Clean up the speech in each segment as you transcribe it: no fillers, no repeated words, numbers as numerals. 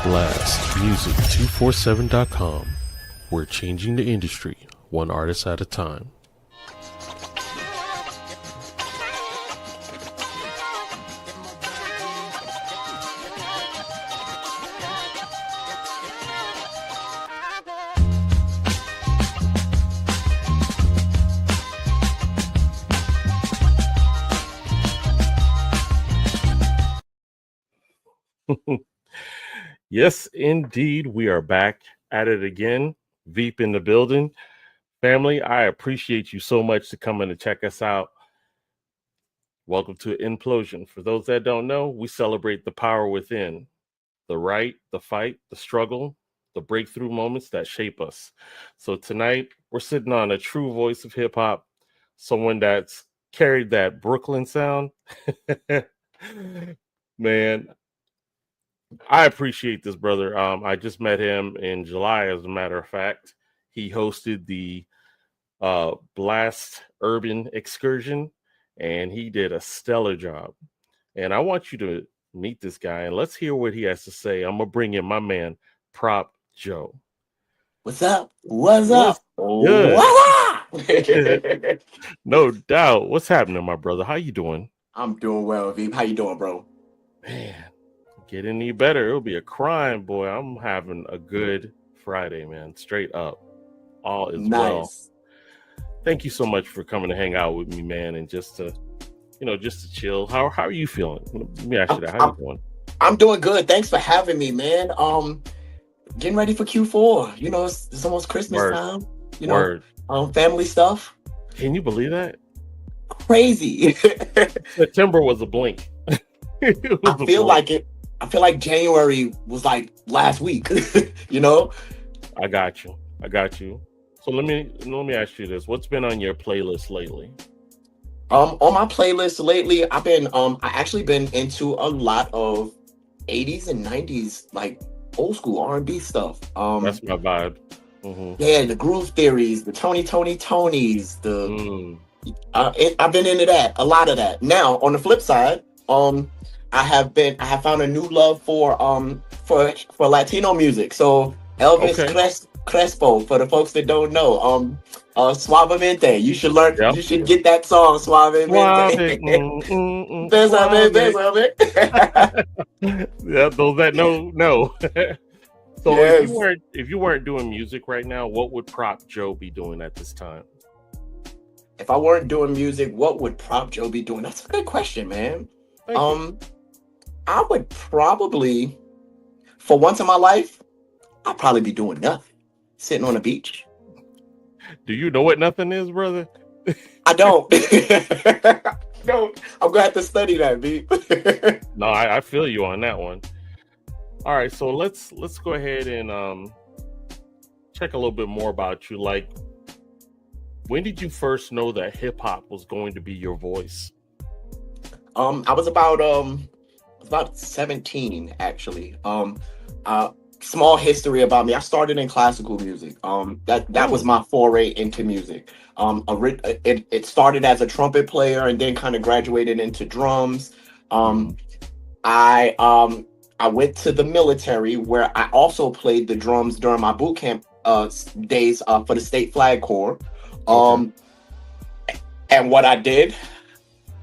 blastmusic247.com. We're changing the industry, one artist at a time. Yes, indeed. We are back at it again. Veep in the building. Family, I appreciate you so much to come in and check us out. Welcome to Inplosion. For those that don't know, we celebrate the power within, the right, the fight, the struggle, the breakthrough moments that shape us. So tonight, we're sitting on a true voice of hip hop, someone that's carried that Brooklyn sound. Man, I appreciate this brother. I just met him in July, as a matter of fact. He hosted the Blast Urban Excursion, and he did a stellar job. And I want you to meet this guy, and let's hear what he has to say. I'm going to bring in my man, Prop Joe. What's up? What's up? Good. Voila! No doubt. What's happening, my brother? How you doing? I'm doing well, Veep. How you doing, bro? Man, get any better. It'll be a crime, boy. I'm having a good Friday, man. Straight up. All is well. Thank you so much for coming to hang out with me, man, and just to chill. How are you feeling? Let me ask you that. How you doing? I'm doing good. Thanks for having me, man. Getting ready for Q4. You know, it's almost Christmas time. You know, family stuff. Can you believe that? Crazy. September was a blink. I feel like January was like last week. You know. I got you. So let me ask you this: what's been on your playlist lately? On my playlist lately, I actually been into a lot of 80s and 90s, like old school R&B stuff. That's my vibe. Mm-hmm. Yeah, the groove theories, the Tonys, I've been into that, a lot of that. Now, on the flip side, I have found a new love for Latino music. So Elvis Crespo, for the folks that don't know, Suavemente. You should learn. Yep. You should get that song, Suavemente. Yeah, those that know. So yes. if you weren't doing music right now, what would Prop Joe be doing at this time? If I weren't doing music, what would Prop Joe be doing? That's a good question, man. I would probably, for once in my life, I'd probably be doing nothing. Sitting on a beach. Do you know what nothing is, brother? I don't. No, I'm gonna have to study that, B. No, I feel you on that one. All right, so let's go ahead and check a little bit more about you. Like, when did you first know that hip hop was going to be your voice? I was about 17, actually. Small history about me. I started in classical music. That was my foray into music. It started as a trumpet player and then kind of graduated into drums. I went to the military where I also played the drums during my boot camp days for the State Flag Corps. And what I did,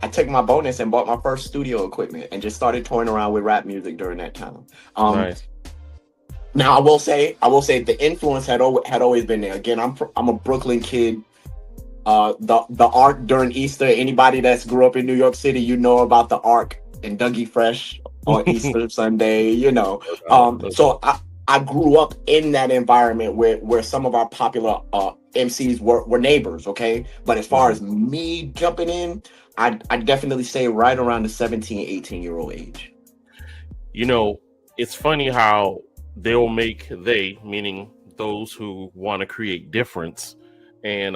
I took my bonus and bought my first studio equipment and just started toying around with rap music during that time. Nice. Now I will say the influence had always been there. Again, I'm a Brooklyn kid. The Ark during Easter. Anybody that's grew up in New York City, you know about the Ark and Dougie Fresh on Easter Sunday. You know, so I grew up in that environment where some of our popular MCs were neighbors. Okay, but as far as me jumping in, I definitely say right around the 17, 18-year-old age. You know, it's funny how meaning those who want to create difference and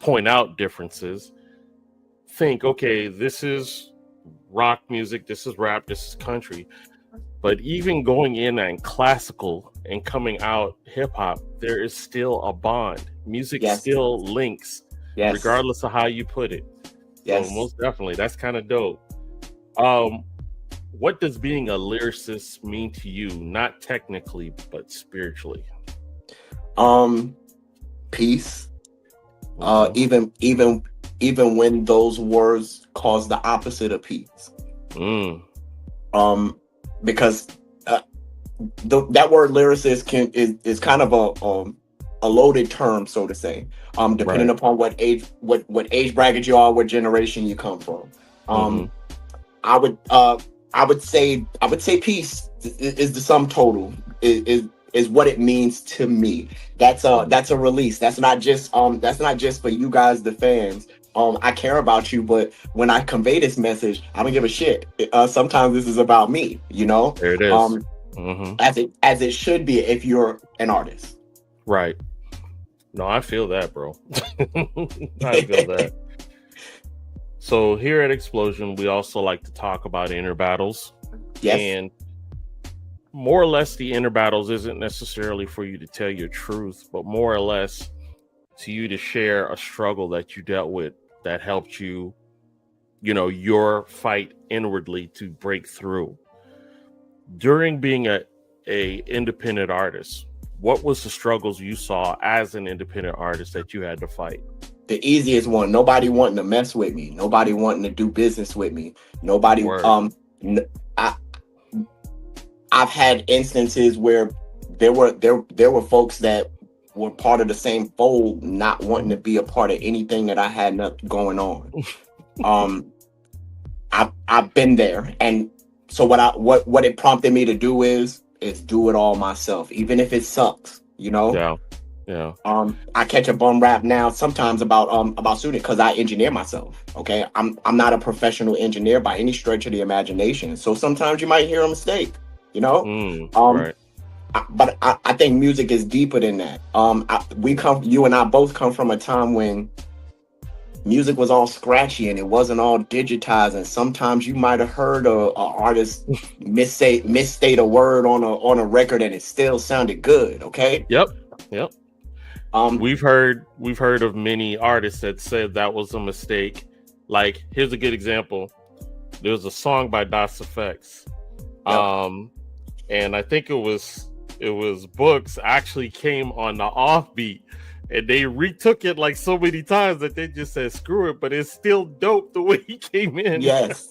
point out differences, think, okay, this is rock music, this is rap, this is country. But even going in and classical and coming out hip hop, there is still a bond. Music still links, regardless of how you put it. Yes. So most definitely, that's kind of dope. what does being a lyricist mean to you? Not technically, but spiritually. Peace. Okay. Even when those words cause the opposite of peace. Mm, Because that word lyricist is kind of a loaded term, so to say. Depending right. upon what age bracket you are, what generation you come from. Hmm. I would say peace is the sum total. Is what it means to me. That's a release. That's not just for you guys, the fans. I care about you, but when I convey this message, I don't give a shit. Sometimes this is about me, you know. There it is. Hmm. As it should be if you're an artist. Right. No, I feel that, bro. I feel that. So here at Explosion, we also like to talk about inner battles. Yes. And more or less, the inner battles isn't necessarily for you to tell your truth, but more or less to you to share a struggle that you dealt with that helped you, your fight inwardly to break through. During being a independent artist, what was the struggles you saw as an independent artist that you had to fight? The easiest one, nobody wanting to mess with me, nobody wanting to do business with me, nobody. Word. I've had instances where there were folks that were part of the same fold not wanting to be a part of anything that I had going on. I've been there, and so what it prompted me to do is do it all myself, even if it sucks, Yeah. I catch a bum rap now sometimes about shooting because I engineer myself. Okay, I'm not a professional engineer by any stretch of the imagination, so sometimes you might hear a mistake, Right. But I think music is deeper than that. You and I both come from a time when music was all scratchy and it wasn't all digitized, and sometimes you might have heard a artist misstate a word on a record and it still sounded good. Okay. Yep. We've heard of many artists that said that was a mistake. Like, here's a good example. There's a song by Das Effects. Yep. And I think it was Books actually came on the offbeat, and they retook it like so many times that they just said screw it, but it's still dope the way he came in. Yes.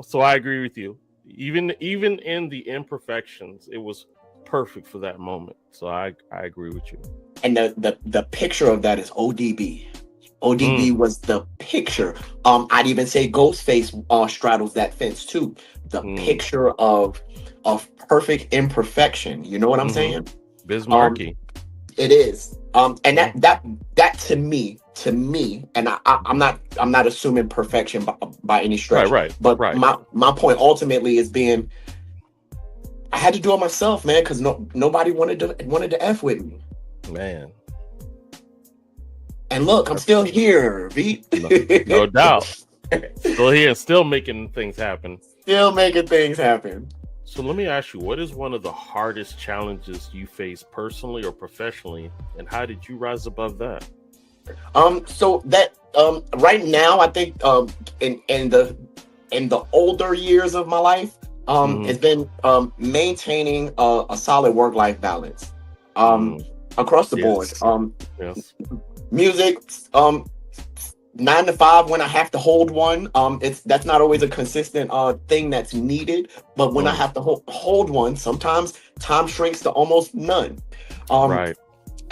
So I agree with you. Even in the imperfections, it was perfect for that moment. So I agree with you. And the picture of that is ODB. ODB was the picture. I'd even say Ghostface straddles that fence too. The picture of perfect imperfection. You know what I'm saying? Bismarcky. It is. And that to me, and I'm not assuming perfection by any stretch. Right. But my point ultimately is being, I had to do it myself, man, because nobody wanted to F with me. Man. And look, I'm still here, V. No doubt. Still here, still making things happen. Still making things happen. So let me ask you, what is one of the hardest challenges you face personally or professionally, and how did you rise above that? So that right now, I think in the older years of my life, it's been maintaining a solid work-life balance across the board. Yes. Music, 9 to 5 when I have to hold one. That's not always a consistent thing that's needed, but when I have to hold one, sometimes time shrinks to almost none. Right.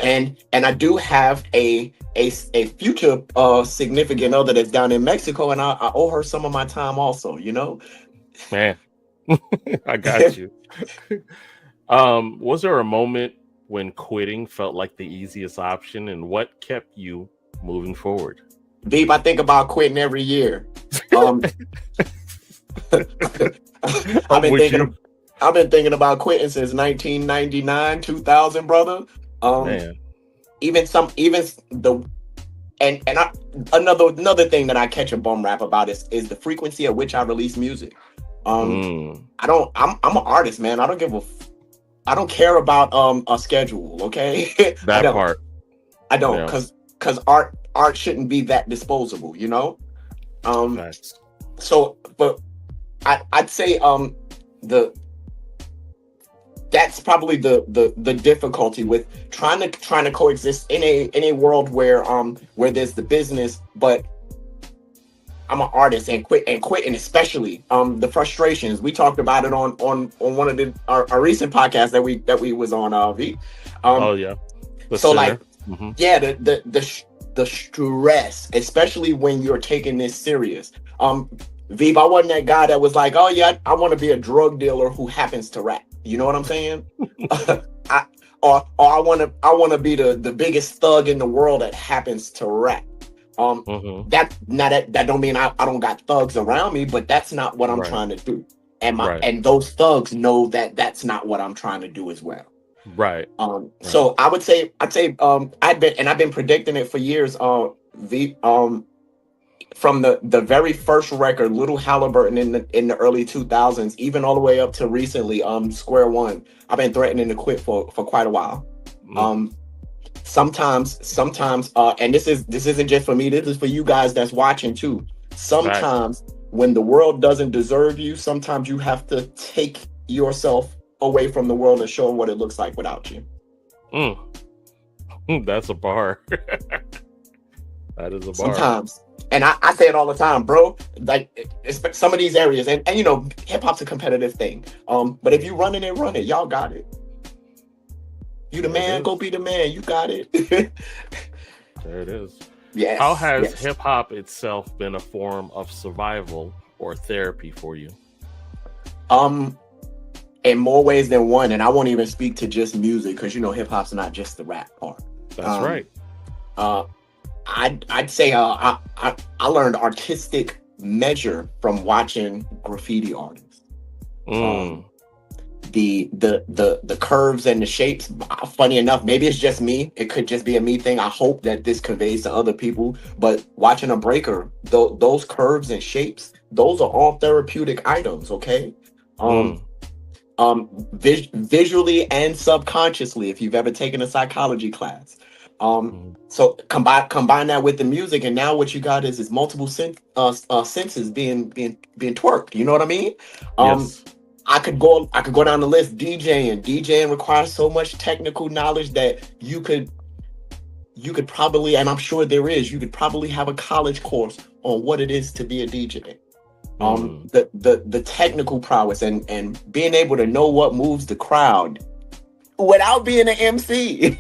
And I do have a future significant other that's down in Mexico, and I owe her some of my time also, Man. I got you. Was there a moment when quitting felt like the easiest option, and what kept you moving forward? Beep, I think about quitting every year. I've been thinking about quitting since 1999, 2000, brother. Man. Another thing that I catch a bum rap about is the frequency at which I release music. I'm an artist, man. I don't care about a schedule, okay? That part. I don't, because art shouldn't be that disposable, Nice. So, but I'd say the that's probably the difficulty with trying to coexist in a world where there's the business, but I'm an artist and quitting, especially the frustrations. We talked about it on one of our recent podcasts that we was on V. Oh yeah. The So center. like, yeah, the stress, especially when you're taking this serious. Veep, I wasn't that guy that was like, oh yeah, I want to be a drug dealer who happens to rap. You know what I'm saying? I, or I want to be the biggest thug in the world that happens to rap. That don't mean I don't got thugs around me, but that's not what I'm Right. trying to do. And Right. and those thugs know that that's not what I'm trying to do as well. Right. So I'd say I've been predicting it for years. From the very first record, Little Halliburton in the early 2000s, even all the way up to recently, Square One. I've been threatening to quit for quite a while. Sometimes, and this isn't just for me. This is for you guys that's watching too. Sometimes, when the world doesn't deserve you, sometimes you have to take yourself away from the world and show them what it looks like without you. That's a bar. That is a bar. Sometimes. And I say it all the time, bro. Like, some of these areas, and you know, hip hop's a competitive thing. But if you run it, y'all got it. You the man, go be the man. You got it. There it is. Yes. How has hip hop itself been a form of survival or therapy for you? In more ways than one, and I won't even speak to just music because you know hip hop's not just the rap part. That's right. I'd say I learned artistic measure from watching graffiti artists. The curves and the shapes. Funny enough, maybe it's just me. It could just be a me thing. I hope that this conveys to other people. But watching a breaker, those curves and shapes, those are all therapeutic items. Okay. Visually and subconsciously, if you've ever taken a psychology class. So combine that with the music, and now what you got is multiple senses being twerked. You know what I mean? Yes. I could go down the list. DJing requires so much technical knowledge that you could probably, and I'm sure there is, you could probably have a college course on what it is to be a DJ. The technical prowess and being able to know what moves the crowd without being an MC.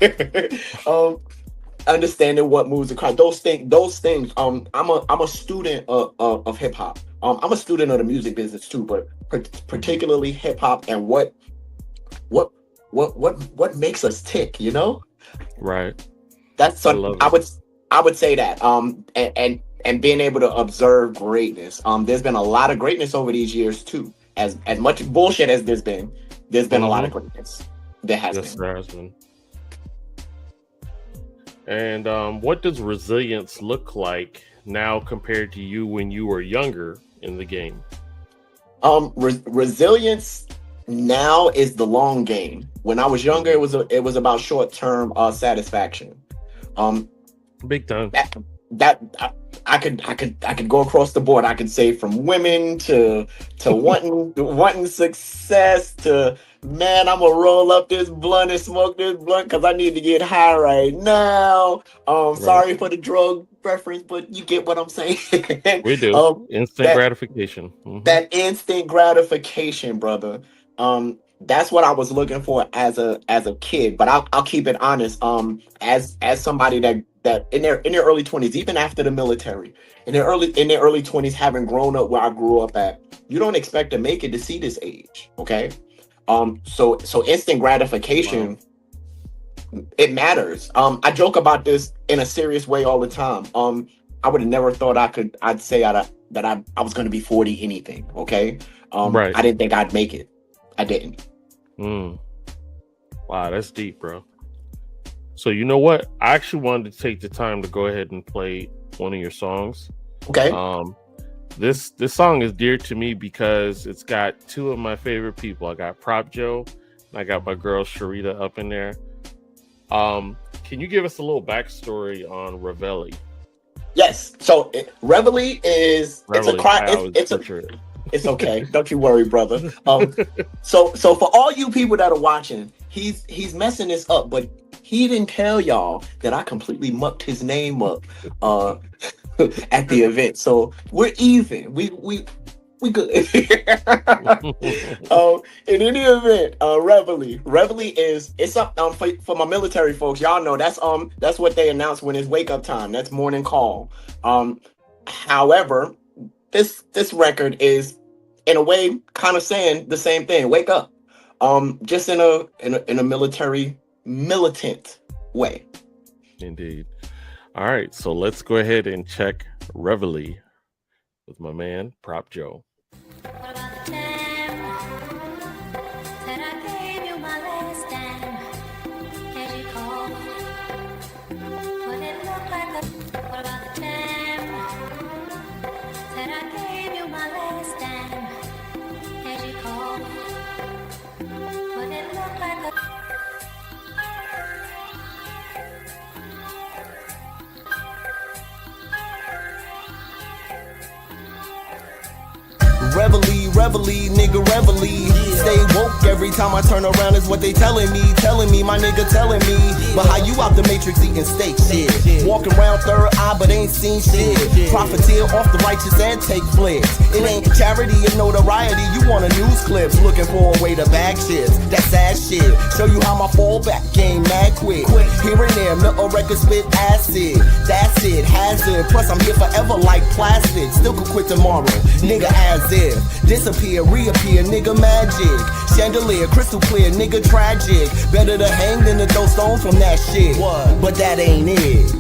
Understanding what moves the crowd. Those things. I'm a student of hip hop. I'm a student of the music business too, but particularly hip hop and what makes us tick. You know. Right. That's something I would say that. And being able to observe greatness. There's been a lot of greatness over these years too. As much bullshit as there's been a lot of greatness. There has been. And what does resilience look like now compared to you when you were younger in the game? Resilience now is the long game. When I was younger, it was about short-term satisfaction. Big time. I could go across the board. I could say from women to wanting success to, man, I'm gonna roll up this blunt and smoke this blunt because I need to get high right now. Sorry for the drug reference, but you get what I'm saying. We do. Instant gratification. That instant gratification, brother. That's what I was looking for as a kid. But I'll keep it honest. As somebody that in their early 20s, even after the military, in their early 20s, having grown up where I grew up at, you don't expect to make it to see this age. Okay. So instant gratification, it matters. I joke about this in a serious way all the time. I would have never thought I'd say that I was going to be 40 anything. Okay. I didn't think I'd make it. I didn't. Wow, that's deep, bro. So you know what? I actually wanted to take the time to go ahead and play one of your songs. Okay. This song is dear to me because it's got two of my favorite people. I got Prop Joe, and I got my girl Sharita up in there. Can you give us a little backstory on Reveille? Yes. So Reveille is it's a cry. It's okay. Don't you worry, brother. So for all you people that are watching, he's messing this up, but he didn't tell y'all that I completely mucked his name up at the event. So we're even. We good. In any event, Reveille is it's up for my military folks. Y'all know that's what they announce when it's wake up time. That's morning call. However, this record is in a way kind of saying the same thing. Wake up. Just in a military militant way. Indeed. All right, so let's go ahead and check Reveille with my man Prop Joe. What about the time that I gave you my last dime? As you called, what it looked like what about the time that I gave you my last dime? As you called, what it looked like Reveille, nigga, reveille. Stay woke every time I turn around is what they telling me, my nigga telling me. But how you out the matrix eating steak shit? Walking around third eye but ain't seen shit. Profiteer off the righteous and take flicks. It ain't charity and notoriety, you want a news clips. Looking for a way to bag shit, that sad shit. Show you how my fallback game mad quick. Here and there, no record spit acid. That's it, hazard. Plus I'm here forever like plastic. Still could quit tomorrow, nigga as if. Disappear, reappear, nigga magic. Chandelier, crystal clear, nigga tragic. Better to hang than to throw stones from that shit. What? But that ain't it.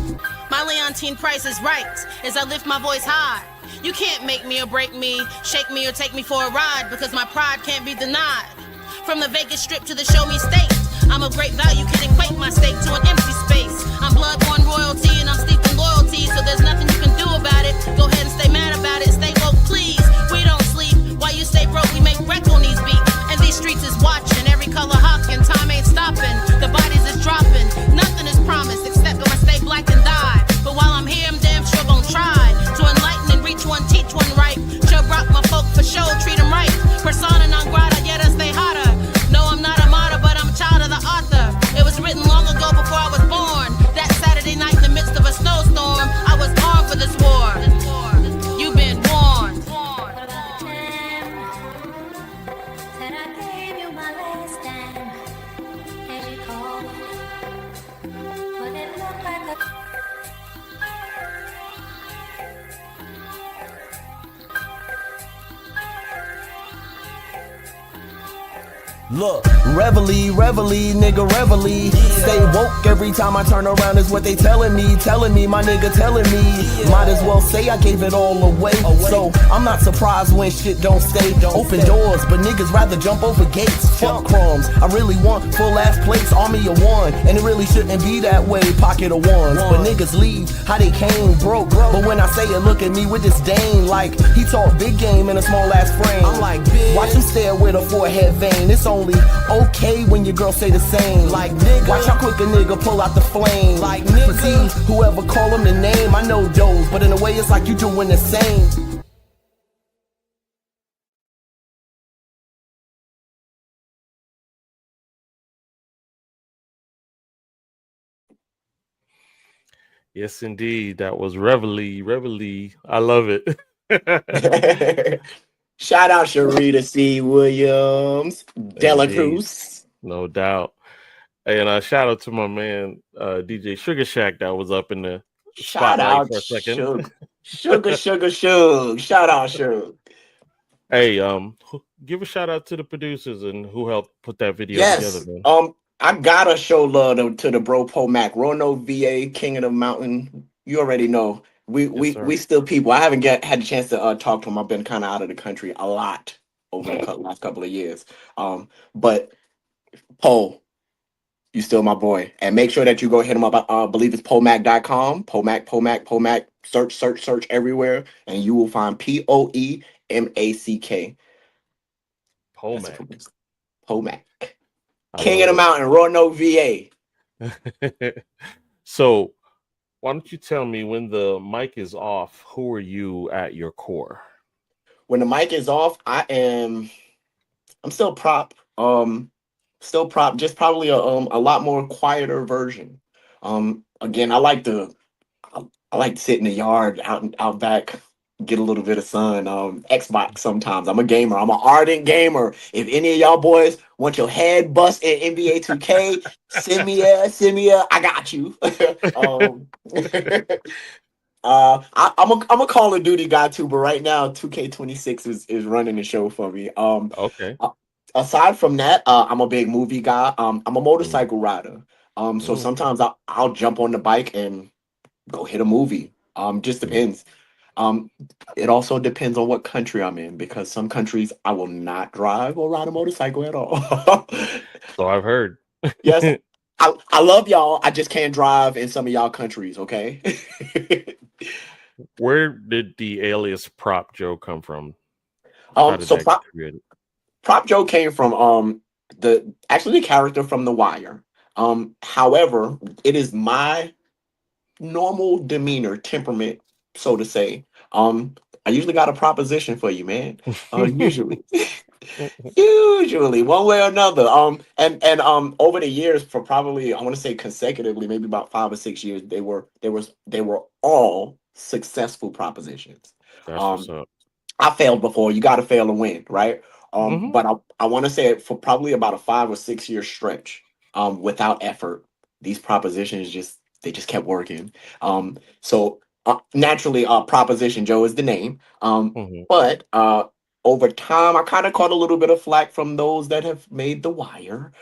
My Leontine price is right as I lift my voice high. You can't make me or break me, shake me or take me for a ride, because my pride can't be denied. From the Vegas Strip to the Show Me State, I'm of great value, can equate my state to an empty space. I'm blood-born royalty and I'm steeped in loyalty, so there's nothing you can do about it. Go ahead and stay mad about it, stay woke please. We don't sleep, while you stay broke we make wreck on these beats. And these streets is watching, every color hawking, time ain't stopping. The bodies is dropping, nothing is promised except when I stay black and die. But while I'm here I'm damn sure gon' try to enlighten and reach one, teach one right. Chub rock my folk for show, treat them right. Persona non grata, yet I stay hotter. No, I'm not a martyr, but I'm a child of the author. It was written long ago before I was born. That Saturday night in the midst of a snowstorm, I was armed for this war. You've been warned. what about the time that I gave you my last dime? As you called, what it looked like Look, reveille, nigga, reveille. Stay woke every time I turn around is what they telling me, my nigga telling me. Might as well say I gave it all away. So I'm not surprised when shit don't stay. Open doors, but niggas rather jump over gates. Fuck crumbs, I really want full ass plates, army of one. And it really shouldn't be that way, pocket of ones. But niggas leave how they came, broke. But when I say it, look at me with disdain, like he talk big game in a small ass frame. I'm like, watch him stare with a forehead vein. It's only okay when your girl say the same. Like nigga, watch how quick a nigga pull out the flame. Like nigga, see whoever call him the name. I know those, but in a way it's like you doing the same. Yes, indeed. That was Reveille. I love it. Shout out Sharita C. Williams, Dela Cruz. No doubt. And shout out to my man DJ Sugar Shack that was up in the Shout spotlight out for a second. Sugar. Shout out Sugar. Hey, give a shout out to the producers and who helped put that video together, man. I gotta show love to the bro Pomac, Roanoke, VA, King of the Mountain. You already know. We still people. I haven't had the chance to talk to him. I've been kind of out of the country a lot over the last couple of years. But Poe, you still my boy. And make sure that you go hit him up. I believe it's pomac.com. Pomac. Search everywhere, and you will find Poemack. Pomac. King of the Mountain, Roanoke, VA. So, why don't you tell me when the mic is off, who are you at your core? when the mic is off, I'm still prop. Still prop, just probably a lot more quieter version. Again, I like to sit in the yard out back, get a little bit of sun. Xbox sometimes. I'm a gamer. I'm an ardent gamer. If any of y'all boys want your head bust in NBA 2K, send me a. I got you. I'm a Call of Duty guy too, but right now 2K26 is running the show for me. Okay. Aside from that, I'm a big movie guy. I'm a Mm. motorcycle rider. So Mm. sometimes I'll jump on the bike and go hit a movie. Just Mm. depends. Um, it also depends on what country I'm in because some countries I will not drive or ride a motorcycle at all. So I've heard. Yes, I love y'all. I just can't drive in some of y'all countries. Okay. Where did the alias Prop Joe come from? How did So that get created? Prop Joe came from the character from The Wire. However, it is my normal demeanor, temperament, so to say. I usually got a proposition for you, man. Usually, usually one way or another. And over the years, for probably I want to say consecutively, maybe about 5 or 6 years, they were all successful propositions. That's what's Um, up. I failed before. You got to fail to win, right? Hmm. But I want to say it for probably about a 5 or 6 year stretch. Without effort, these propositions just kept working. So naturally, Proposition Joe is the name. Hmm. But over time, I kind of caught a little bit of flack from those that have made The Wire.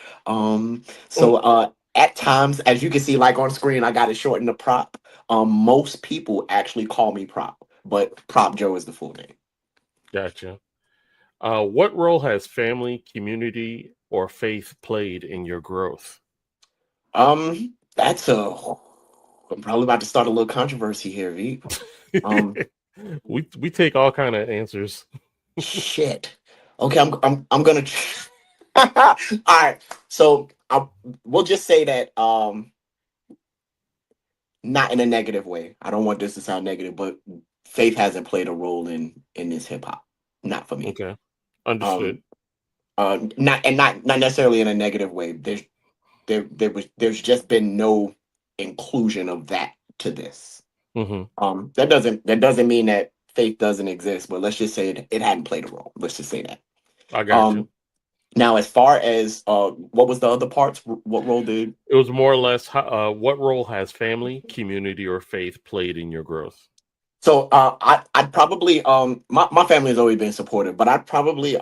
So at times, as you can see, like on screen, I got it shortened to Prop. Most people actually call me Prop, but Prop Joe is the full name. Gotcha. What role has family, community, or faith played in your growth? That's a. I'm probably about to start a little controversy here, V. Um, we take all kind of answers. shit. Okay, I'm gonna. All right, so we'll just say that not in a negative way. I don't want this to sound negative, but faith hasn't played a role in this hip hop. Not for me. Okay, understood. Um, not necessarily in a negative way. There's just been no inclusion of that to this. Hmm. That doesn't mean that faith doesn't exist, but let's just say it hadn't played a role. Let's just say that. I got you. Um, Now, as far as what was the other parts? What role did? It was more or less what role has family, community, or faith played in your growth? So I'd probably my family has always been supportive, but I'd probably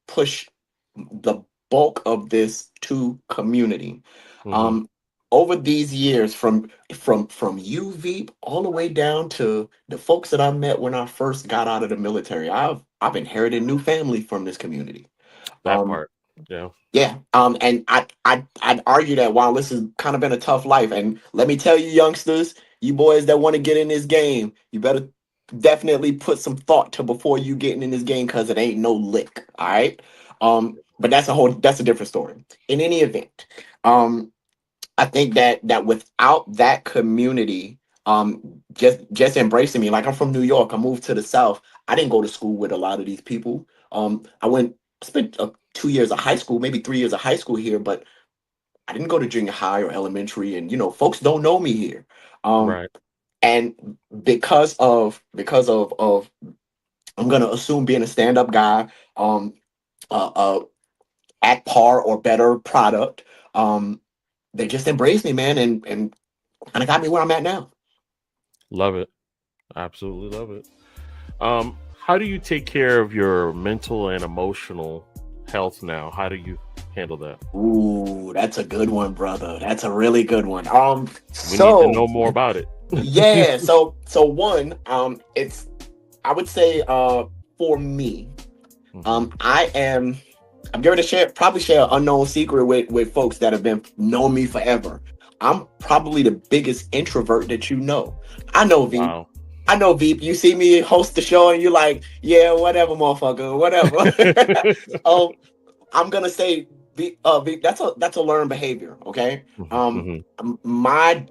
push the bulk of this to community. Hmm. Um, Over these years, from you Veep all the way down to the folks that I met when I first got out of the military, I've inherited new family from this community. That Um, part. Yeah. Yeah, and I'd argue that while this has kind of been a tough life, and let me tell you, youngsters, you boys that want to get in this game, you better definitely put some thought to before you getting in this game because it ain't no lick. All right. But that's a different story. In any event, I think that without that community, just embracing me, like I'm from New York, I moved to the South. I didn't go to school with a lot of these people. I spent 2 years of high school, maybe 3 years of high school here, but I didn't go to junior high or elementary, and folks don't know me here. Um, Right. and because of I'm gonna assume being a stand up guy, um, uh, at par or better product. Um, they just embraced me, man, and kind of got me where I'm at now. Love it. Absolutely love it. How do you take care of your mental and emotional health now? How do you handle that? Ooh, that's a good one, brother. That's a really good one. We need to So know more about it. yeah, so one, it's I would say, for me, Mhm. I'm going to share an unknown secret with folks that have been knowing me forever. I'm probably the biggest introvert that you know. I know Veep. Wow. I know Veep. You see me host the show and you're like, yeah, whatever, motherfucker, whatever. um, I'm gonna say Veep, that's a learned behavior. Okay. Mhm, mhm,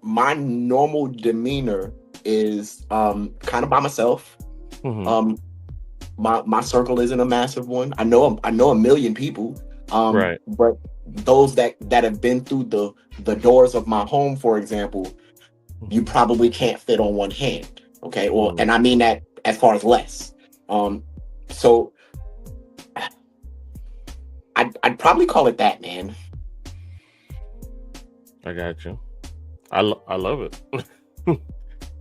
My normal demeanor is kind of by myself. mhm. Um, my circle isn't a massive one. I know a million people. Right. But those that have been through the doors of my home, for example, you probably can't fit on one hand. Okay. Well, and I mean that as far as less. So I'd probably call it that, man. I got you. I love it.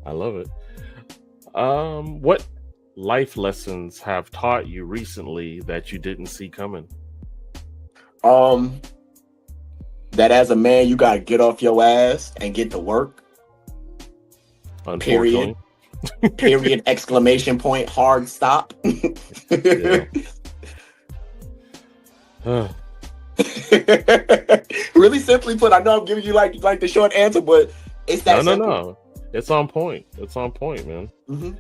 I love it. What life lessons have taught you recently that you didn't see coming? That as a man, you gotta get off your ass and get to work. Period. Period. Exclamation point. Hard stop. Yeah. Really simply put, I know I'm giving you like the short answer, but it's that simple. No. It's on point. It's on point, man. Mm-hmm.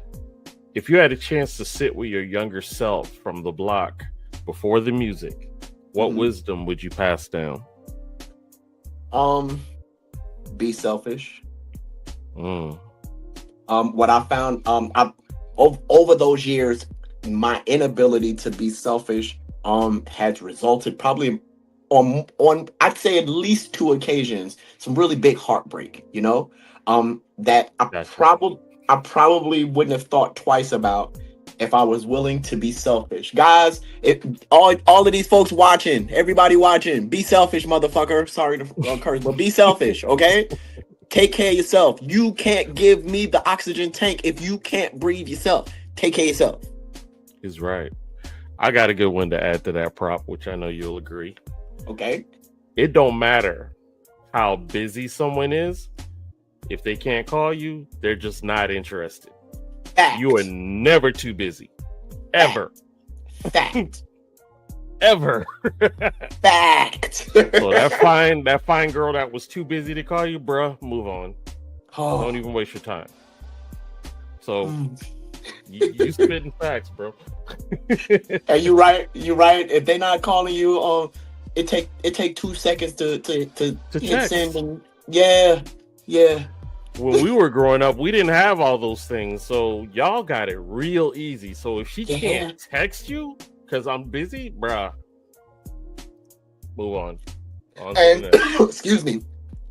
If you had a chance to sit with your younger self from the block before the music, what wisdom would you pass down? Be selfish. Mm. What I found, over those years, my inability to be selfish, has resulted probably on I'd say at least 2 occasions, some really big heartbreak. You know, that I probably wouldn't have thought twice about if I was willing to be selfish. Guys, all of these folks watching, everybody watching, be selfish, motherfucker. Sorry to curse, but be selfish, okay? Take care of yourself. You can't give me the oxygen tank if you can't breathe yourself. Take care of yourself. He's right. I got a good one to add to that prop, which I know you'll agree. Okay. It don't matter how busy someone is. If they can't call you, they're just not interested. Fact. You are never too busy. Ever. Fact. Ever. Fact. So that fine girl that was too busy to call you, bruh, move on. Oh. Don't even waste your time. So you spitting facts, bro. And you right. If they're not calling you, it take 2 seconds to hit send. And yeah. When we were growing up, we didn't have all those things, so y'all got it real easy. So if she can't text you because I'm busy, bruh, move on. And excuse me,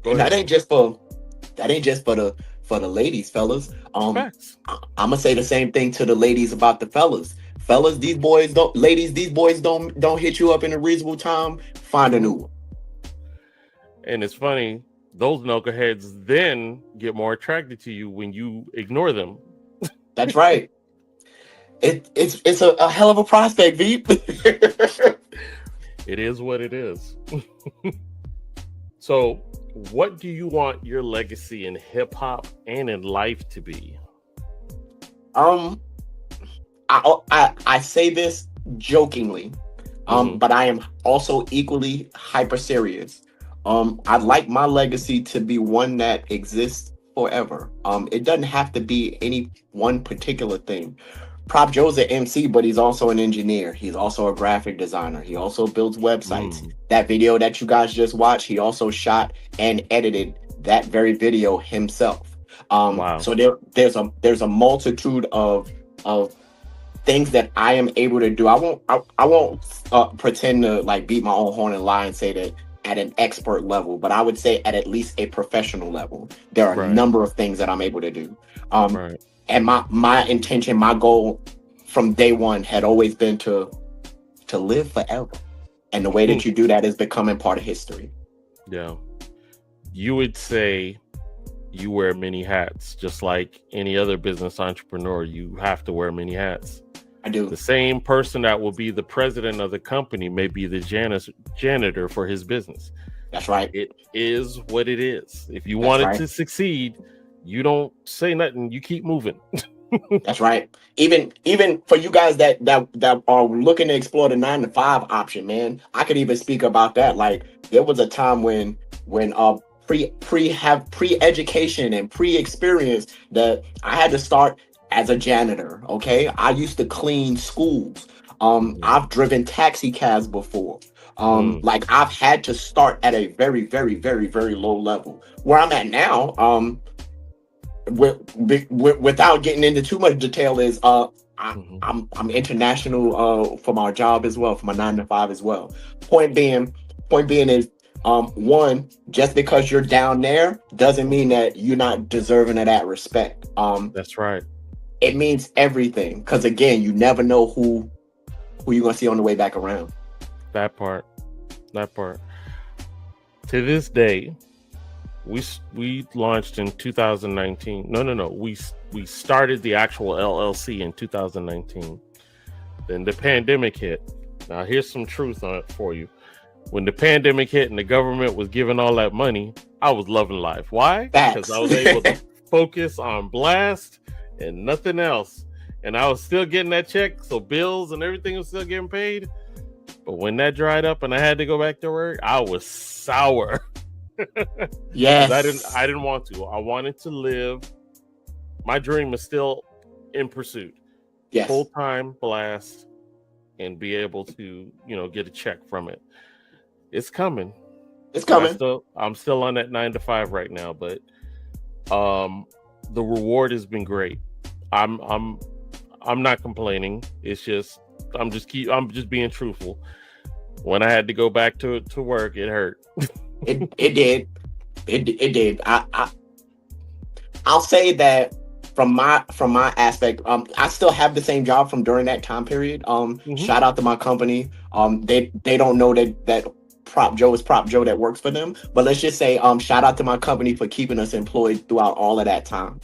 and that ain't just for the ladies, fellas. I'm gonna say the same thing to the ladies about the fellas. Fellas, these boys don't hit you up in a reasonable time. Find a new one. And it's funny, those knuckleheads then get more attracted to you when you ignore them. That's right. It's a hell of a prospect, Veep. It is what it is. So, what do you want your legacy in hip hop and in life to be? I say this jokingly, but I am also equally hyper serious. I'd like my legacy to be one that exists forever. It doesn't have to be any one particular thing. Prop Joe's an MC, but he's also an engineer. He's also a graphic designer. He also builds websites. That video that you guys just watched, he also shot and edited that very video himself. Wow. So there's a multitude of things that I am able to do. I won't pretend to like beat my own horn and lie and say that at an expert level, but I would say at least a professional level, there are a number of things that I'm able to do. And my intention, my goal from day one had always been to live forever. And the way that you do that is becoming part of history. Yeah. You would say you wear many hats, just like any other business entrepreneur. You have to wear many hats. I do. The same person that will be the president of the company may be the janitor for his business. That's right. It is what it is. If you want it to succeed, you don't say nothing. You keep moving. That's right. Even for you guys that are looking to explore the 9-to-5 option, man, I could even speak about that. Like there was a time when pre-education and pre-experience that I had to start as a janitor. Okay, I used to clean schools. I've driven taxi cabs before. Like I've had to start at a very, very, very, very low level. Where I'm at now, without getting into too much detail, is I'm international for my job as well, for my 9 to 5 as well. Point being is one, just because you're down there doesn't mean that you're not deserving of that respect. That's right. It means everything, because again, you never know who you're gonna see on the way back around. That part. To this day, we launched in 2019. No. We started the actual LLC in 2019. Then the pandemic hit. Now here's some truth on it for you. When the pandemic hit and the government was giving all that money, I was loving life. Why? Because I was able to focus on Blast and nothing else. And I was still getting that check, so bills and everything was still getting paid. But when that dried up and I had to go back to work, I was sour. Yes. I didn't want to. I wanted to live. My dream is still in pursuit. Yes. Full-time Blast and be able to, get a check from it. It's coming. I'm still on that 9 to 5 right now, but the reward has been great. I'm not complaining. It's just I'm just being truthful. When I had to go back to work, it hurt. It did. I'll say that from my aspect, I still have the same job from during that time period. Shout out to my company. They don't know that Prop Joe is Prop Joe that works for them, but let's just say shout out to my company for keeping us employed throughout all of that time.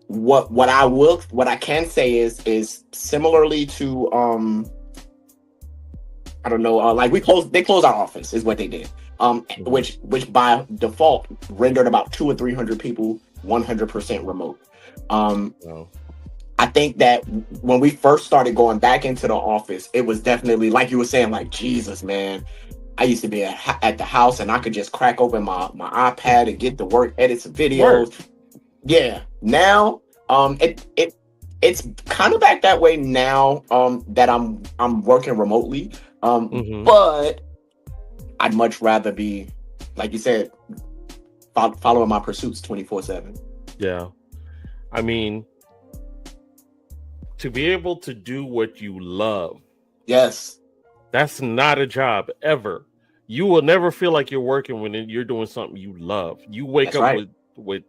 What I can say is similarly to I don't know, like they closed our office is what they did. Which by default rendered about 200 or 300 people 100% remote. I think that when we first started going back into the office, it was definitely like you were saying, like, Jesus, man, I used to be at the house and I could just crack open my iPad and get to work, edit some videos. Yeah. Now, it's kind of back that way now, that I'm working remotely. But I'd much rather be, like you said, following my pursuits 24/7. Yeah. I mean, to be able to do what you love. Yes. That's not a job ever. You will never feel like you're working when you're doing something you love. You wake up with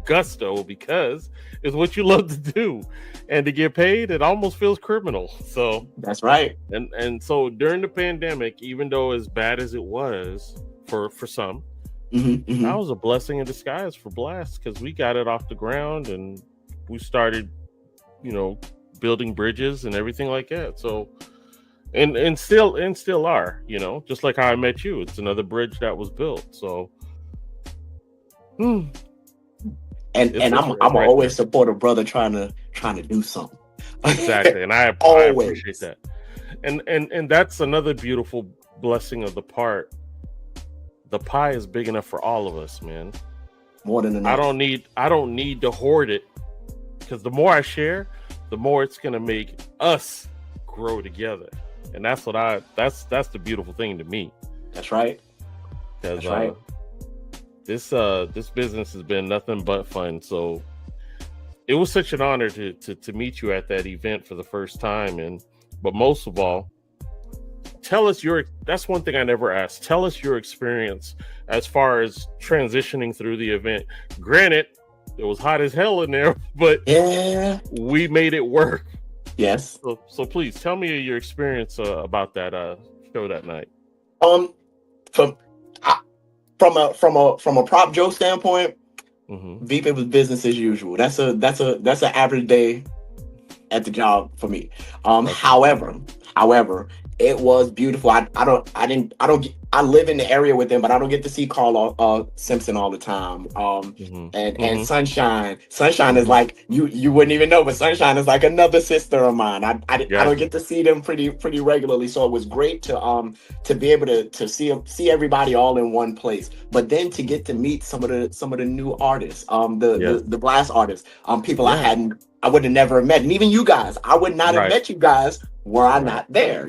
gusto because it's what you love to do, and to get paid, it almost feels criminal. So that's right. And so during the pandemic, even though as bad as it was for some, that was a blessing in disguise for Blast, because we got it off the ground and we started, building bridges and everything like that. So and still are, just like how I met you. It's another bridge that was built. So And I'm always support a brother trying to do something. Exactly, and I appreciate that. And that's another beautiful blessing of the part. The pie is big enough for all of us, man. More than enough. I don't need to hoard it, because the more I share, the more it's gonna make us grow together. And that's the beautiful thing to me. That's right. That's right. This business has been nothing but fun. So it was such an honor to meet you at that event for the first time. But most of all, tell us that's one thing I never asked. Tell us your experience as far as transitioning through the event. Granted, it was hot as hell in there, but yeah, we made it work. Yes. So please tell me your experience about that show that night. From a Prop Joe standpoint, VP was business as usual. That's an average day at the job for me. However, it was beautiful. I live in the area with them, but I don't get to see Carl Simpson all the time. And Sunshine is like, you wouldn't even know, but Sunshine is like another sister of mine. I don't get to see them pretty regularly, so it was great to be able to see everybody all in one place. But then to get to meet some of the new artists, the Blast artists, people I would have never met, and even you guys, I would not have met you guys were I not there,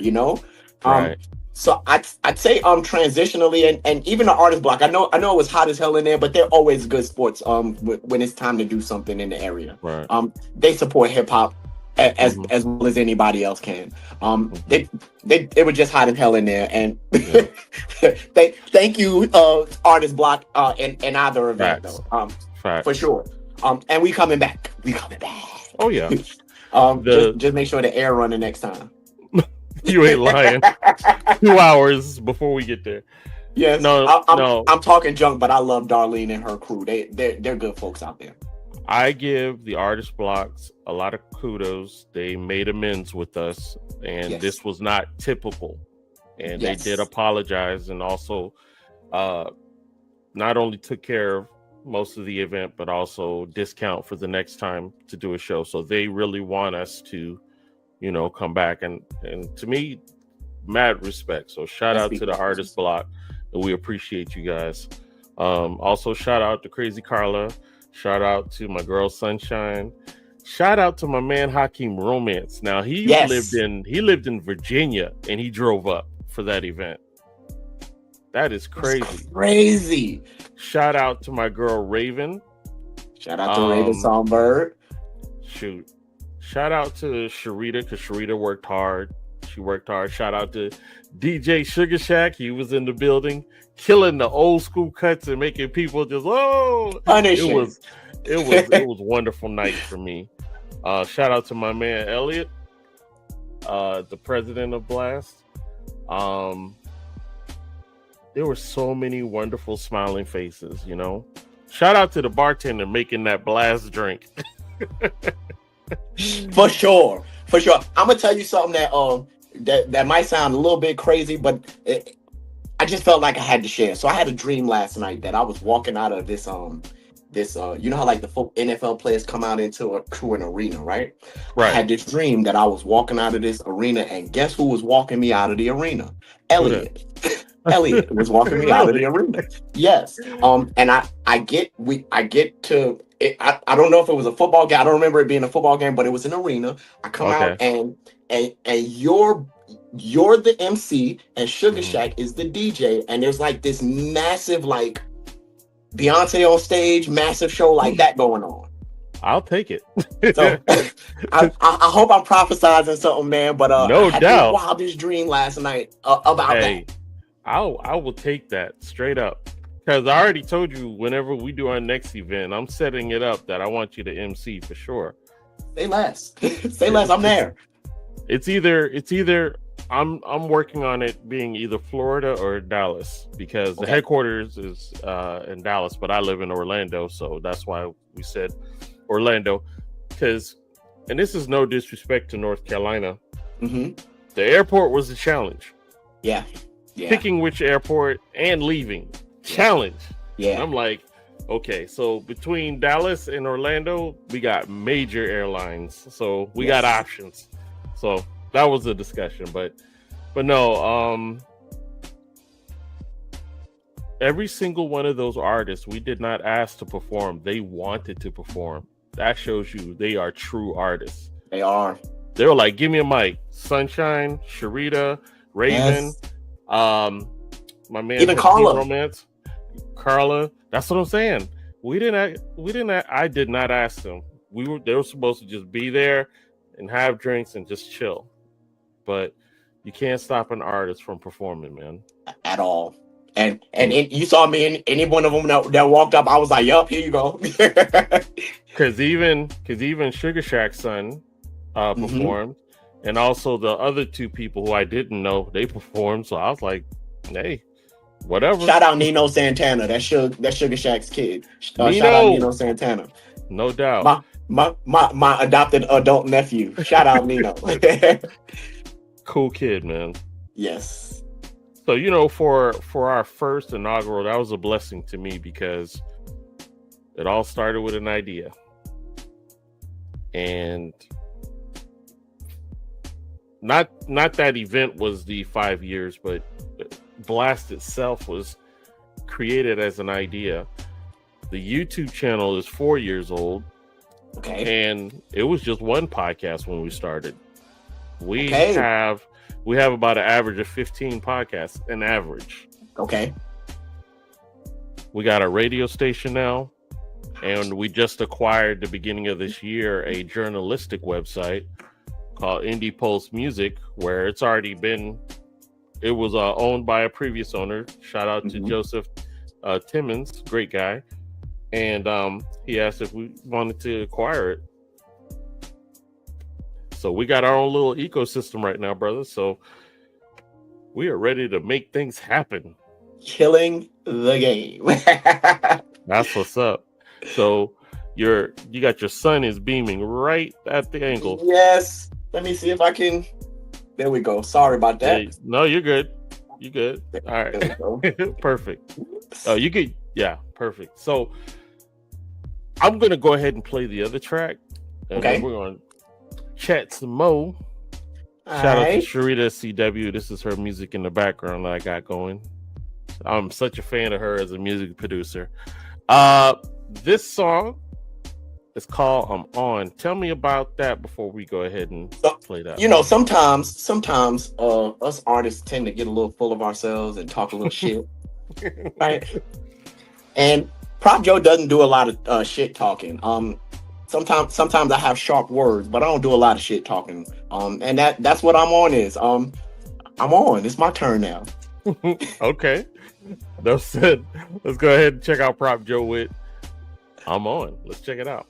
So I'd say transitionally and even the artist block. I know it was hot as hell in there, but they're always good sports when it's time to do something in the area. Right. They support hip hop as Mhm. as well as anybody else can. They were just hot as hell in there, and Yeah. thank you, Artist Block, in either event Facts. though, Facts. for sure. And we coming back. We coming back. Oh yeah. Just The just make sure the air running next time. you ain't lying. 2 hours before we get there. Yes, No, no. I'm talking junk, but I love Darlene and her crew. They're good folks out there. I give the Artist Blocks a lot of kudos. They made amends with us, and Yes. this was not typical. And Yes. they did apologize, and also not only took care of most of the event, but also discount for the next time to do a show. So they really want us to, come back. And to me, mad respect. So shout Let's out be to the honest. Artist Block, and we appreciate you guys. Also shout out to Crazy Carla. Shout out to my girl Sunshine. Shout out to my man Hakeem Romance. Now he Yes. lived in Virginia, and he drove up for that event. That is crazy. That's crazy. Shout out to my girl Raven. Shout out to Raven Songbird. Shoot. Shout out to Sharita, because Sharita worked hard. She worked hard. Shout out to DJ Sugar Shack. He was in the building, killing the old school cuts and making people just Punishing. It was a wonderful night for me. Shout out to my man Elliot, the president of Blast. There were so many wonderful smiling faces, Shout out to the bartender making that Blast drink. For sure. I'm gonna tell you something that might sound a little bit crazy, but I just felt like I had to share. So I had a dream last night that I was walking out of this you know how like the NFL players come out into an arena, right? I had this dream that I was walking out of this arena, and guess who was walking me out of the arena? Elliot. Elliot was walking me out of the arena. Yes. And I get to it, I don't know if it was a football game. I don't remember it being a football game, but it was an arena. I come out and you're the MC and Sugar Shack is the DJ, and there's like this massive like Beyonce on stage, massive show like that going on. I'll take it. So I hope I'm prophesizing something, man. But no I had doubt. the wildest dream last night about that. I will take that straight up, because I already told you whenever we do our next event, I'm setting it up that I want you to MC for sure. Say less. Say less. I'm there. It's either I'm working on it being either Florida or Dallas, because the headquarters is in Dallas, but I live in Orlando, so that's why we said Orlando. And this is no disrespect to North Carolina. Mm-hmm. The airport was a challenge. Yeah. Picking which airport and leaving. Challenge. Yeah. And I'm like, okay, so between Dallas and Orlando, we got major airlines. So we got options. So that was a discussion. But no, every single one of those artists, we did not ask to perform. They wanted to perform. That shows you they are true artists. They are. They were like, give me a mic. Sunshine, Sharita, Raven, my man, even Carla. Romance, Carla. That's what I'm saying. I did not ask them. They were supposed to just be there and have drinks and just chill. But you can't stop an artist from performing, man. At all. And you saw me in any one of them that walked up. I was like, "Yup, here you go." Because even Sugar Shack's son performed, and also the other two people who I didn't know, they performed. So I was like, "Hey, whatever." Shout out Nino Santana. That's Sugar Shack's kid. Nino. Shout out Nino Santana. No doubt. My adopted adult nephew. Shout out Nino. Cool kid, man. Yes. So, for our first inaugural, that was a blessing to me, because it all started with an idea. And not that event was the 5 years, but Blast itself was created as an idea. The YouTube channel is 4 years old. Okay. And it was just one podcast when we started. We have about an average of 15 podcasts, an average. Okay. We got a radio station now, and we just acquired the beginning of this year a journalistic website called Indie Pulse Music, where it's already been. It was owned by a previous owner. Shout out to Joseph Timmons, great guy, and he asked if we wanted to acquire it. So we got our own little ecosystem right now, brother. So we are ready to make things happen. Killing the game. That's what's up. So you got your sun is beaming right at the angle. Yes. Let me see if I can. There we go. Sorry about that. Hey, no, you're good. You good. All right. There we go. Perfect. Oh, you good. Yeah, perfect. So I'm gonna go ahead and play the other track. And then we're gonna chat some more. Shout out to Sharita CW. This is her music in the background that I got going. I'm such a fan of her as a music producer. This song is called I'm On. Tell me about that before we go ahead and play that. You know, sometimes us artists tend to get a little full of ourselves and talk a little shit. Right? And Prop Joe doesn't do a lot of shit talking. Sometimes I have sharp words, but I don't do a lot of shit talking. And that's what I'm on is. I'm on. It's my turn now. Okay. That said, let's go ahead and check out Prop Joe with I'm On. Let's check it out.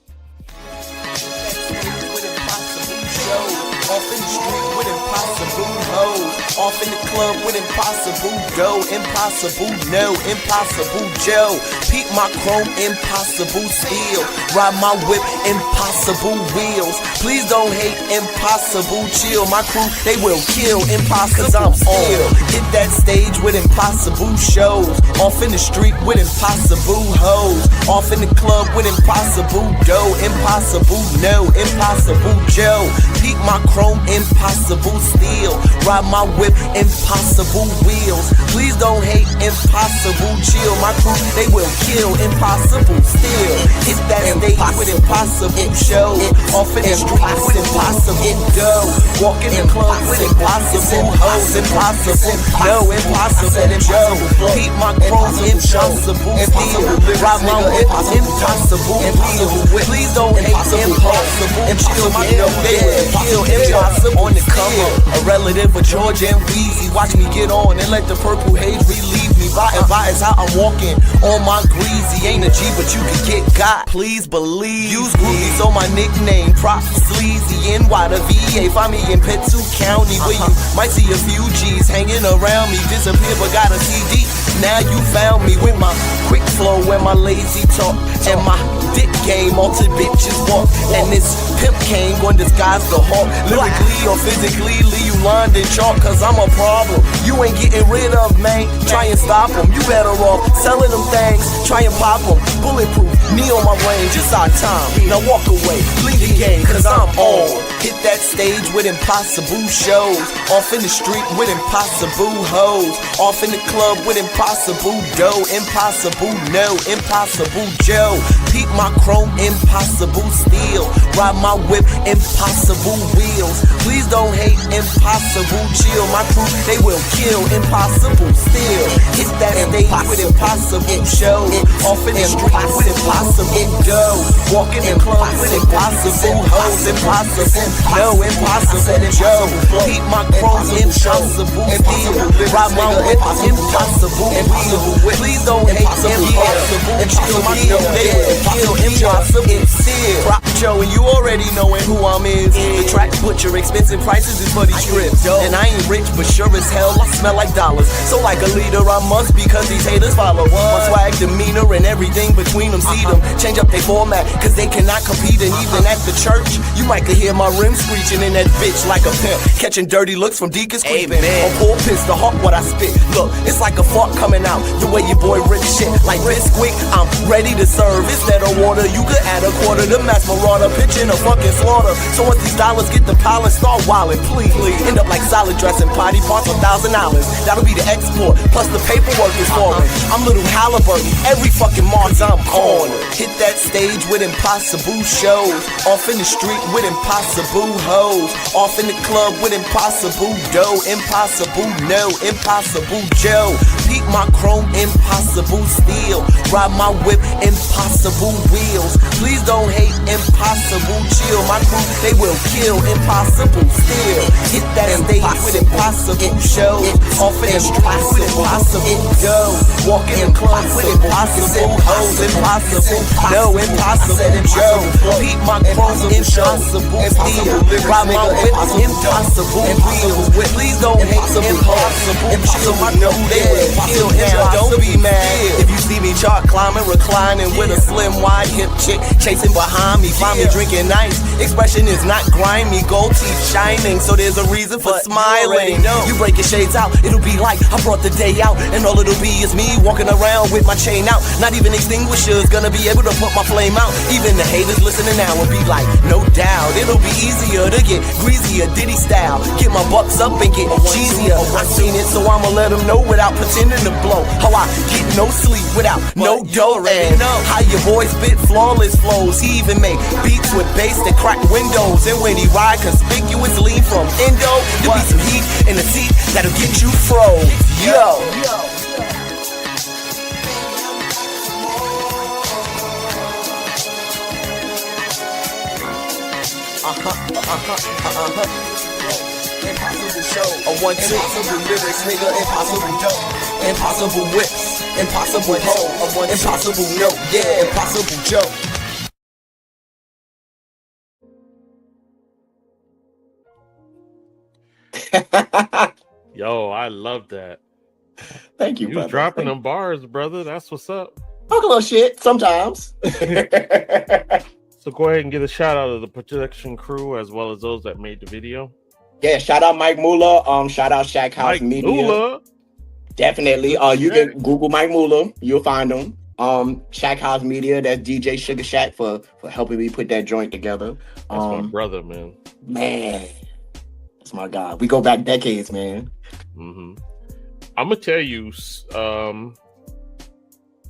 Off in the street with impossible hoes. Off in the club with impossible dough. Impossible, no, impossible Joe. Peep my chrome, impossible steel. Ride my whip, impossible wheels. Please don't hate, impossible chill. My crew, they will kill imposters, I'm still. Hit that stage with impossible shows. Off in the street with impossible hoes. Off in the club with impossible dough. Impossible, no, impossible Joe. Peep my chrome, impossible steel. Ride my whip, impossible wheels. Please don't hate, impossible chill. My crew, they will kill, impossible still. Hit that stage with impossible show. Off in the street with impossible dough. Walk in the club with impossible hoes. Impossible, no, impossible Joe. Keep my chrome, impossible steel. Ride my whip, impossible wheels. Please don't hate, impossible chill. My crew, they will kill, impossible on the cover. A relative of George and Weezy. Watch me get on and let the purple haze relieve me. By is how I'm walking on my greasy. Ain't a G, but you can get got. Please believe. Use Groovy, so my nickname Prop Sleazy. NY to VA. Find me in Petsu County, where you might see a few G's hanging around me. Disappear, but got a CD. Now you found me with my quick flow and my lazy talk and my dick game. Altered bitches walk, and this pimp cane gon' disguise the hawk. Lyrically or physically, leave you lined in chalk, cause I'm a problem you ain't getting rid of, man. Try and stop them, you better off selling them things. Try and pop them, bulletproof, knee on my range, it's our time. Now walk away, leave the game, cause I'm on. Hit that stage with impossible shows. Off in the street with impossible hoes. Off in the club with impossible dough. Impossible, no, impossible Joe. Peep my chrome, impossible steel. Ride my whip, impossible wheels. Please don't hate, impossible chill. My crew, they will kill, impossible still. Hit that stage with impossible shows. Off in the street with impossible dough. Walk in the club with impossible hoes. Impossible, no, impossible Joe. Keep my chrome, impossible steel. Ride my whip, impossible wheels. Please don't hate, impossible chill. My crew, they will kill, impossible still. Prop Joe, and you already knowing who I'm is. The track butcher, expensive prices is for these trips. And I ain't rich, but sure as hell I smell like dollars. So like a leader I must, because these haters follow. My swag, demeanor, and everything between them. See them change up their format, cause they cannot compete. And even at the church, you might could hear my rims screeching in that bitch like a pimp. Catching dirty looks from deacons creeping. On full piss, the hawk what I spit. Look, it's like a fart coming out. The way your boy rip shit like Bisquick, I'm ready to serve. Instead of water, you could add a quarter. The mass marauder, pitching a fucking slaughter. So once these dollars get the pile and start wildin', please end up like salad dressing, potty parts $1,000. That'll be the export, plus the paperwork is foreign. I'm little Halliburton, every fucking Mars I'm on. Hit that stage with impossible shows. Off in the street with impossible hoes. Off in the club with impossible dough. Impossible, no, impossible Joe. Peep my chrome, impossible steel. Ride my whip, impossible wheels. Please don't hate, impossible chill. My crew, they will kill, impossible still. Hit that stage with impossible shows. Off in the streets with impossible dough. Walk in the clubs with impossible hoes. Impossible, no, impossible Joe. Peep my chrome, impossible steel. Ride my whip, impossible wheels. Please don't hate, impossible chill. My crew, they will kill. Now don't be mad if you see me chart climbing, reclining with a slim wide hip chick chasing behind me. Find me drinking ice. Expression is not grimy, gold teeth shining, so there's a reason for smiling. You break your shades out, it'll be like I brought the day out, and all it'll be is me walking around with my chain out. Not even extinguishers gonna be able to put my flame out. Even the haters listening now will be like, no doubt, it'll be easier to get greasier, Diddy style. Get my bucks up and get cheesier. I seen it, so I'ma let them know without pretending to blow. How I get no sleep without no dough, and how your boy spit flawless flows. He even make beats with bass that crack windows, and when he ride conspicuous lean from endo, there be some heat in the seat that'll get you froze. Yo. Impossible show, a 1-2, impossible lyrics, nigga, impossible dope, impossible whips, impossible hoe, impossible note, yeah, impossible joke. Yo, I love that. Thank you, You brother. dropping them bars, brother. That's what's up. Talk a little shit sometimes. So go ahead and get a shout out of the production crew as well as those that made the video. Yeah, shout out Mike Muller. Shout out Shack House Mike Media. Muller. Definitely. You can Google Mike Muller. You'll find him. Shack House Media. That's DJ Sugar Shack for helping me put that joint together. That's my brother, man. Man, that's my guy. We go back decades, man. Mm-hmm. I'm gonna tell you,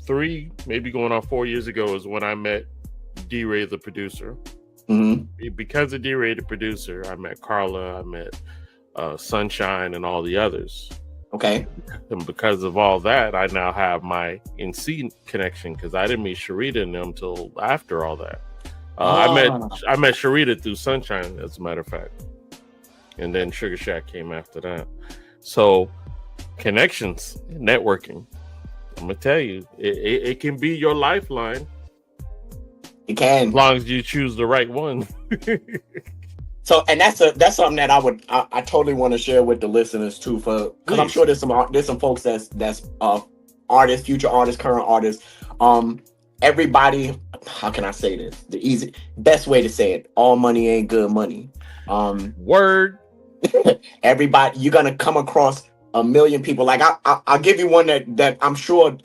3, maybe going on 4 years ago is when I met D-Ray, the producer. Mm-hmm. Because of D-Ray, the producer, I met Carla, I met Sunshine, and all the others. Okay. And because of all that, I now have my NC connection because I didn't meet Sharita and them till after all that. I met Sharita through Sunshine, as a matter of fact, and then Sugar Shack came after that. So connections, networking. I'm gonna tell you, it can be your lifeline. It can, as long as you choose the right one. So, and that's something that I totally want to share with the listeners too, because I'm sure there's some folks that's artists, future artists, current artists. Everybody, how can I say this? The best way to say it: all money ain't good money. Word. Everybody, you're gonna come across a million people. Like I'll give you one that I'm sure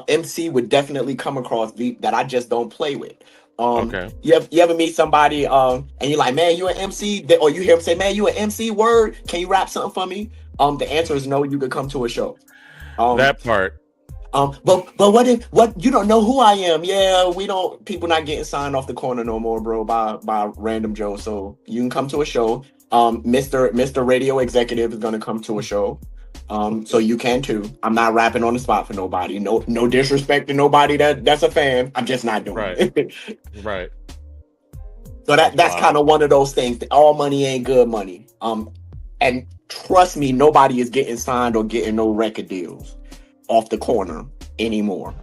MC would definitely come across that I just don't play with. Okay. You ever meet somebody and you're like, man, you an MC? Or you hear them say, man, you an MC? Word? Can you rap something for me? The answer is no. You could come to a show. That part. But what you don't know who I am? Yeah, we don't. People not getting signed off the corner no more, bro. By random Joe. So you can come to a show. Mr. Radio Executive is gonna come to a show. So you can too. I'm not rapping on the spot for nobody. No disrespect to nobody that's a fan. I'm just not doing it. Right. So that's kind of one of those things. All money ain't good money. And trust me, nobody is getting signed or getting no record deals off the corner anymore.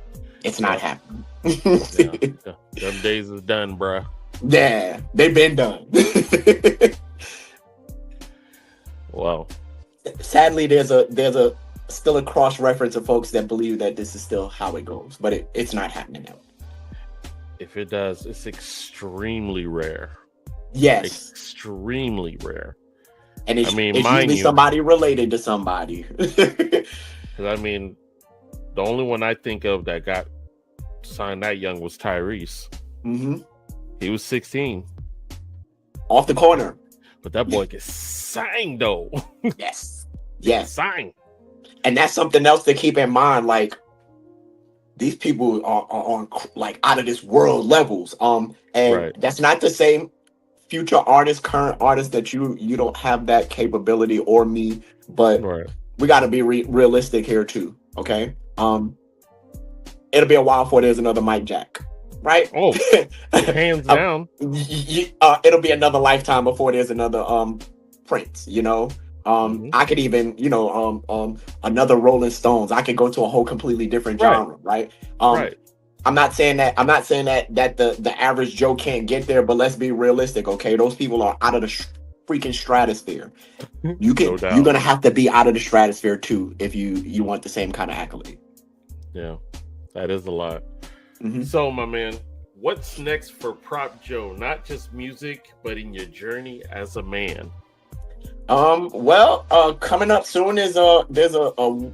It's not happening. Them days is done, bruh. Yeah, they've been done. Wow. Sadly, there's still a cross reference of folks that believe that this is still how it goes, but it's not happening now. If it does, it's extremely rare. Yes, extremely rare. And it's usually somebody related to somebody. Because I mean, the only one I think of that got signed that young was Tyrese. Mm-hmm. He was 16, off the corner. But that boy gets signed though. Yes. Signed. And that's something else to keep in mind. Like, these people are on like out of this world levels. That's not the same future artists, current artists that you don't have that capability or me. But we got to be realistic here too. Okay. It'll be a while before there's another Mike Jack, right? Oh, hands down. It'll be another lifetime before there's another Prince. You know, I could even, you know, another Rolling Stones. I could go to a whole completely different genre, right? Right. I'm not saying that the average Joe can't get there, but let's be realistic, okay? Those people are out of the freaking stratosphere. You're gonna have to be out of the stratosphere too if you want the same kind of accolade. Yeah, that is a lot. So, my man, what's next for Prop Joe? Not just music, but in your journey as a man. Well, coming up soon is there's a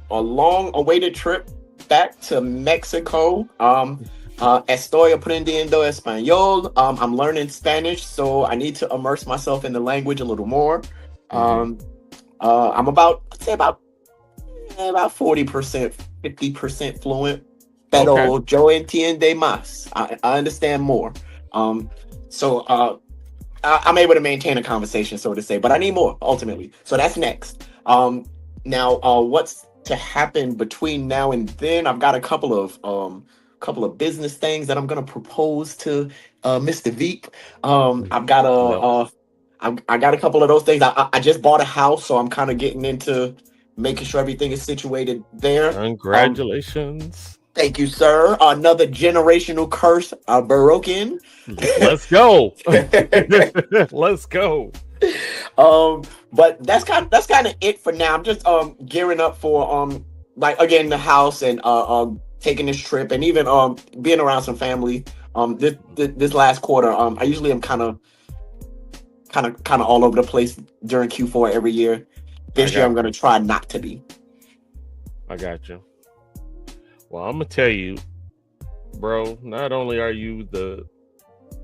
long awaited trip back to Mexico. Estoy aprendiendo español. I'm learning Spanish, so I need to immerse myself in the language a little more. I'm about 40%, 50% fluent. Pero yo entiende más. I understand more. So I'm able to maintain a conversation, so to say, but I need more ultimately. So that's next. Now, what's to happen between now and then? I've got a couple of business things that I'm gonna propose to Mr. Veep. I've got I got a couple of those things. I just bought a house, so I'm kind of getting into making sure everything is situated there. Congratulations. Thank you, sir. Another generational curse broken. Let's go. Let's go. But that's kind of it for now. I'm just gearing up for like again the house and taking this trip and even being around some family. This last quarter, I usually am kind of all over the place during Q4 every year. This year I'm gonna try not to be. I got you. Well, I'm gonna tell you, bro, not only are you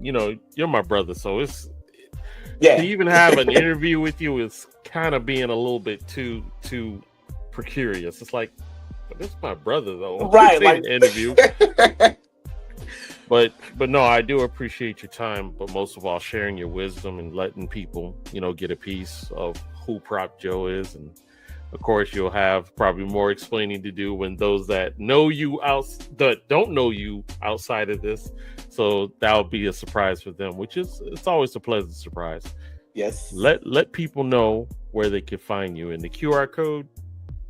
you're my brother, so to even have an interview with you is kind of being a little bit too precarious. It's like, but it's my brother though, right? Like interview. But no, I do appreciate your time, but most of all, sharing your wisdom and letting people, get a piece of who Prop Joe is. And of course, you'll have probably more explaining to do when those that know you that don't know you outside of this. So that'll be a surprise for them, it's always a pleasant surprise. Yes. Let people know where they can find you. And the QR code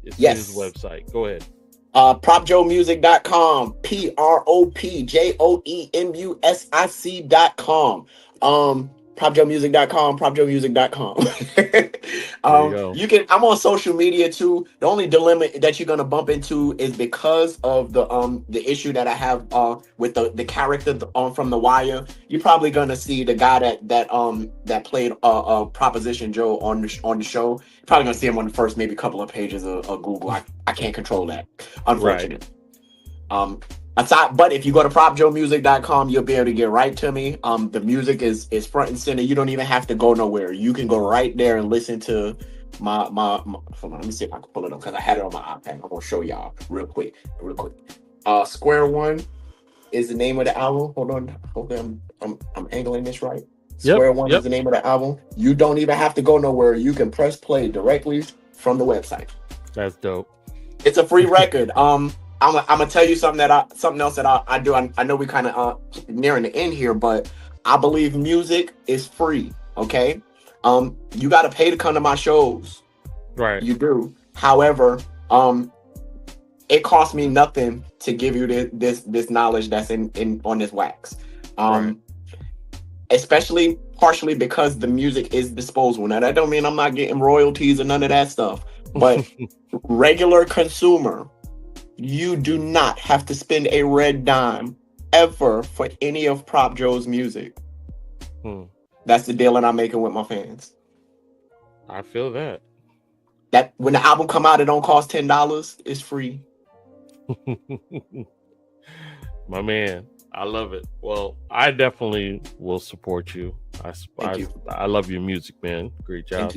is his website. Go ahead. PropJoeMusic.com. PropJoeMusic.com. PropJoeMusic.com. PropJoeMusic.com. I'm on social media too. The only dilemma that you're gonna bump into is because of the issue that I have with the character from The Wire. You're probably gonna see the guy that played Proposition Joe on the show. You're probably gonna see him on the first maybe couple of pages of Google. I can't control that, unfortunately. Right. But if you go to PropJoeMusic.com, you'll be able to get right to me. The music is front and center. You don't even have to go nowhere. You can go right there and listen to my hold on, let me see if I can pull it up because I had it on my iPad. I'm gonna show y'all real quick. Square One is the name of the album. Hold on, I'm angling this right. Square One is the name of the album. You don't even have to go nowhere. You can press play directly from the website. That's dope. It's a free record. I'm gonna tell you something else that I do. I know we kind of nearing the end here, but I believe music is free. Okay, you got to pay to come to my shows. Right. You do. However, it costs me nothing to give you this knowledge that's in on this wax. Especially partially because the music is disposable. Now that don't mean I'm not getting royalties or none of that stuff, but regular consumer, you do not have to spend a red dime ever for any of Prop Joe's music. That's the deal that I'm making with my fans. I feel that. That when the album come out, it don't cost $10. It's free. My man, I love it. Well, I definitely will support you. I love your music, man. Great job.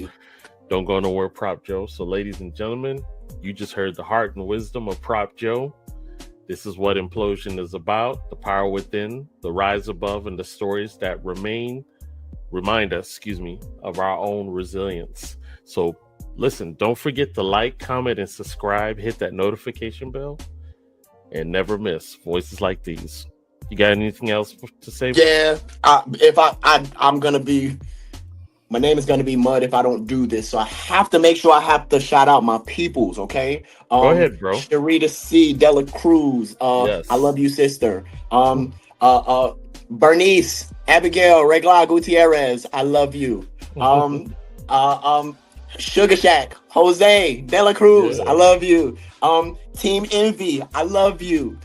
Don't go nowhere, Prop Joe. So, ladies and gentlemen, you just heard the heart and wisdom of Prop Joe. This is what Implosion is about: the power within, the rise above, and the stories that remind us, of our own resilience. So Listen, don't forget to like, comment, and subscribe. Hit that notification bell, and never miss voices like these. You got anything else to say? Yeah, I'm gonna be. My name is gonna be Mud if I don't do this, so I have to make sure I have to shout out my peoples. Okay. Go ahead, bro. Sharita C. Dela Cruz. Yes. I love you, sister. Bernice, Abigail, Regla Gutierrez. I love you. Sugar Shack, Jose Dela Cruz. Yeah. I love you. Team Envy. I love you.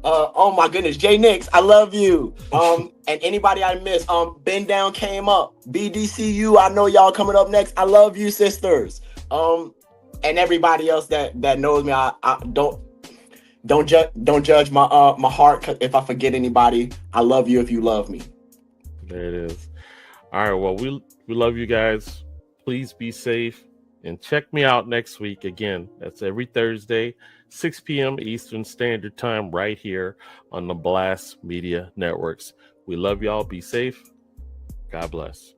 Oh my goodness, Jay Nix, I love you. And anybody I missed, Bend Down Came Up, BDCU, I know y'all coming up next. I love you, sisters. And everybody else that knows me, I don't judge my my heart if I forget anybody. I love you if you love me. There it is. All right, well, we love you guys. Please be safe and check me out next week again. That's every Thursday, 6 p.m. Eastern Standard Time, right here on the Blast Media Networks. We love y'all. Be safe. God bless.